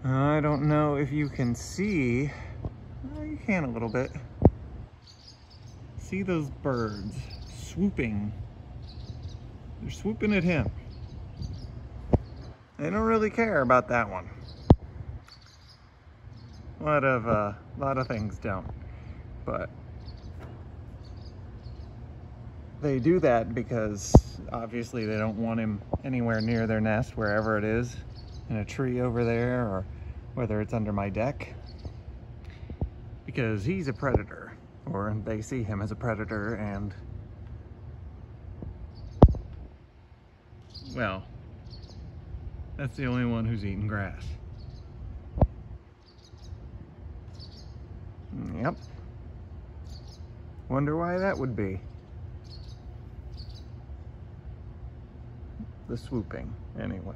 I don't know if you can see, you can a little bit. See those birds swooping. They're swooping at him. They don't really care about that one. A lot of things don't, but they do that because obviously they don't want him anywhere near their nest, wherever it is, in a tree over there, or whether it's under my deck, because he's a predator, or they see him as a predator, and well, that's the only one who's eating grass. Yep. Wonder why that would be. The swooping, anyway.